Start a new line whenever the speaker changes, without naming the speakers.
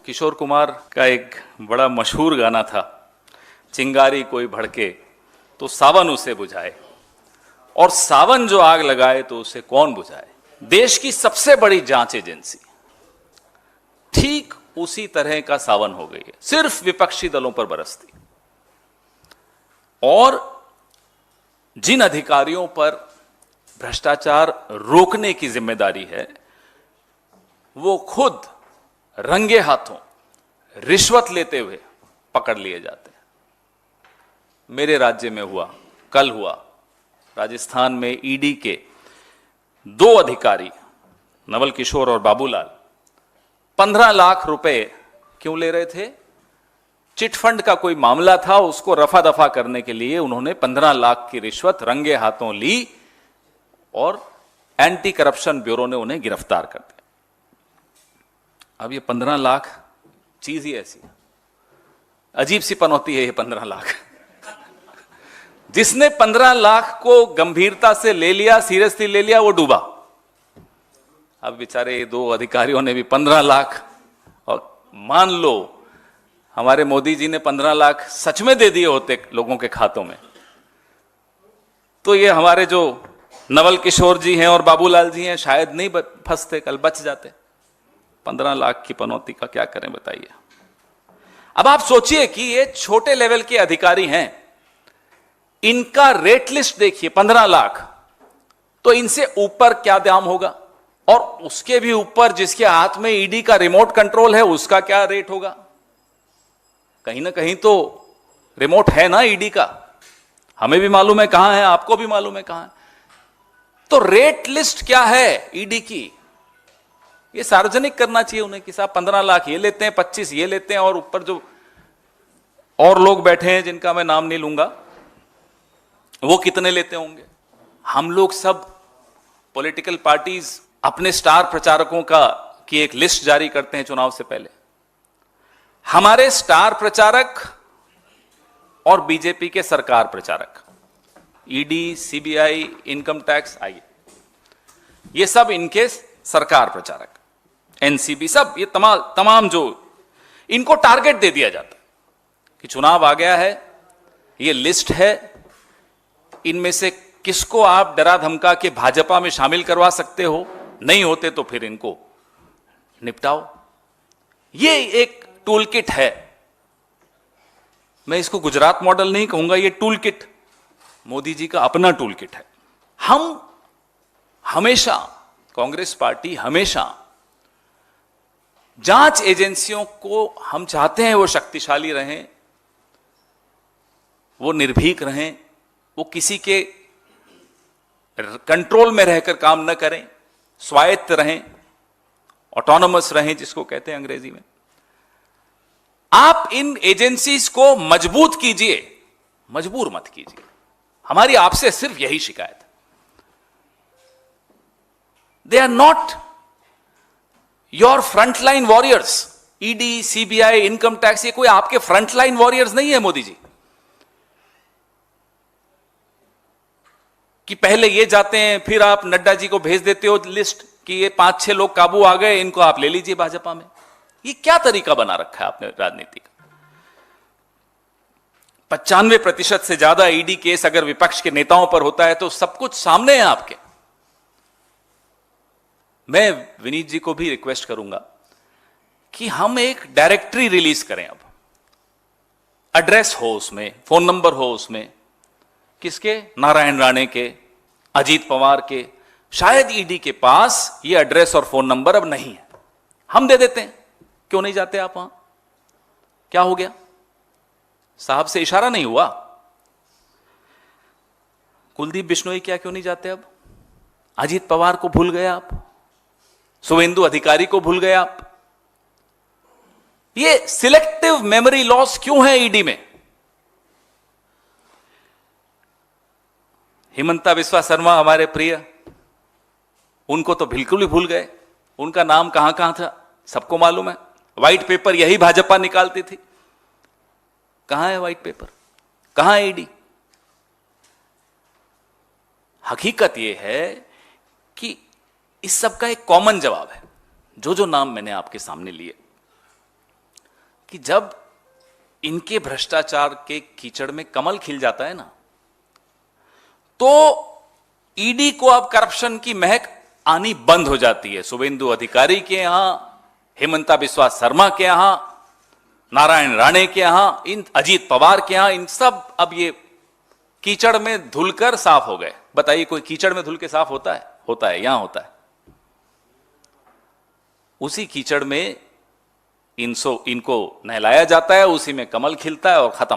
किशोर कुमार का एक बड़ा मशहूर गाना था, चिंगारी कोई भड़के तो सावन उसे बुझाए, और सावन जो आग लगाए तो उसे कौन बुझाए। देश की सबसे बड़ी जांच एजेंसी ठीक उसी तरह का सावन हो गई है, सिर्फ विपक्षी दलों पर बरसती। और जिन अधिकारियों पर भ्रष्टाचार रोकने की जिम्मेदारी है, वो खुद रंगे हाथों रिश्वत लेते हुए पकड़ लिए जाते हैं। मेरे राज्य में हुआ, कल हुआ, राजस्थान में ईडी के 2 अधिकारी नवल किशोर और बाबूलाल 15 लाख रुपए क्यों ले रहे थे? चिटफंड का कोई मामला था, उसको रफा दफा करने के लिए उन्होंने 15 लाख की रिश्वत रंगे हाथों ली और एंटी करप्शन ब्यूरो ने उन्हें गिरफ्तार कर दिया। अब ये 15 लाख चीज ही ऐसी अजीब सी पनौती है, ये 15 लाख। जिसने 15 लाख को गंभीरता से ले लिया, सीरियसली ले लिया, वो डूबा। अब बेचारे 2 अधिकारियों ने भी 15 लाख, और मान लो हमारे मोदी जी ने 15 लाख सच में दे दिए होते लोगों के खातों में, तो ये हमारे जो नवल किशोर जी हैं और बाबूलाल जी हैं शायद नहीं फंसते, कल बच जाते। 15 लाख की पनौती का क्या करें बताइए। अब आप सोचिए कि ये छोटे लेवल के अधिकारी हैं, इनका रेट लिस्ट देखिए 15 लाख, तो इनसे ऊपर क्या दाम होगा, और उसके भी ऊपर जिसके हाथ में ईडी का रिमोट कंट्रोल है उसका क्या रेट होगा। कहीं ना कहीं तो रिमोट है ना ईडी का, हमें भी मालूम है कहां है, आपको भी मालूम है कहां है। तो रेट लिस्ट क्या है ईडी की, ये सार्वजनिक करना चाहिए उन्हें कि साहब 15 लाख ये लेते हैं, 25 ये लेते हैं, और ऊपर जो और लोग बैठे हैं जिनका मैं नाम नहीं लूंगा वो कितने लेते होंगे। हम लोग सब पॉलिटिकल पार्टीज अपने स्टार प्रचारकों की एक लिस्ट जारी करते हैं चुनाव से पहले। हमारे स्टार प्रचारक और बीजेपी के सरकार प्रचारक, ईडी, सीबीआई, इनकम टैक्स, आइए, ये सब इनके सरकार प्रचारक, एनसीबी, सब ये तमाम जो इनको टारगेट दे दिया जाता कि चुनाव आ गया है, ये लिस्ट है, इनमें से किसको आप डरा धमका के भाजपा में शामिल करवा सकते हो, नहीं होते तो फिर इनको निपटाओ। ये एक टूल किट है, मैं इसको गुजरात मॉडल नहीं कहूंगा, ये टूल किट मोदी जी का अपना टूल किट है। हम हमेशा, कांग्रेस पार्टी हमेशा जांच एजेंसियों को हम चाहते हैं वो शक्तिशाली रहें, वो निर्भीक रहें, वो किसी के कंट्रोल में रहकर काम न करें, स्वायत्त रहें, ऑटोनोमस रहें जिसको कहते हैं अंग्रेजी में। आप इन एजेंसीज को मजबूत कीजिए, मजबूर मत कीजिए। हमारी आपसे सिर्फ यही शिकायत है। They are not your frontline warriors. ED, CBI, income tax, ये कोई आपके फ्रंटलाइन वॉरियर्स नहीं है मोदी जी, कि पहले ये जाते हैं फिर आप नड्डा जी को भेज देते हो लिस्ट कि ये 5-6 लोग काबू आ गए, इनको आप ले लीजिए भाजपा में। ये क्या तरीका बना रखा है आपने राजनीति का। 95% से ज्यादा ईडी केस अगर विपक्ष के नेताओं पर होता है तो सब कुछ सामने है आपके। मैं विनीत जी को भी रिक्वेस्ट करूंगा कि हम एक डायरेक्टरी रिलीज करें, अब एड्रेस हो उसमें, फोन नंबर हो उसमें, किसके, नारायण राणे के, अजीत पवार के। शायद ईडी के पास ये एड्रेस और फोन नंबर अब नहीं है, हम दे देते हैं। क्यों नहीं जाते आप वहां? क्या हो गया? साहब से इशारा नहीं हुआ? कुलदीप बिश्नोई क्या क्यों नहीं जाते अब? अजीत पवार को भूल गए आप? शुभेंदु अधिकारी को भूल गए आप? ये सिलेक्टिव मेमोरी लॉस क्यों है ईडी में? हिमंता बिस्वा शर्मा हमारे प्रिय, उनको तो बिल्कुल ही भूल गए। उनका नाम कहां कहां था सबको मालूम है। व्हाइट पेपर यही भाजपा निकालती थी। कहां है व्हाइट पेपर, कहां है ईडी? हकीकत यह है कि इस सब का एक कॉमन जवाब है, जो जो नाम मैंने आपके सामने लिए, कि जब इनके भ्रष्टाचार के कीचड़ में कमल खिल जाता है ना, तो ईडी को अब करप्शन की महक आनी बंद हो जाती है। शुभेंदु अधिकारी के यहां, हेमंता बिस्वा शर्मा के यहां, नारायण राणे के यहां, इन अजीत पवार के यहां, इन सब अब ये कीचड़ में धुलकर साफ हो गए। बताइए, कोई कीचड़ में धुल के साफ होता है? होता है, यहां होता है। उसी कीचड़ में इनको नहलाया जाता है, उसी में कमल खिलता है और खत्म।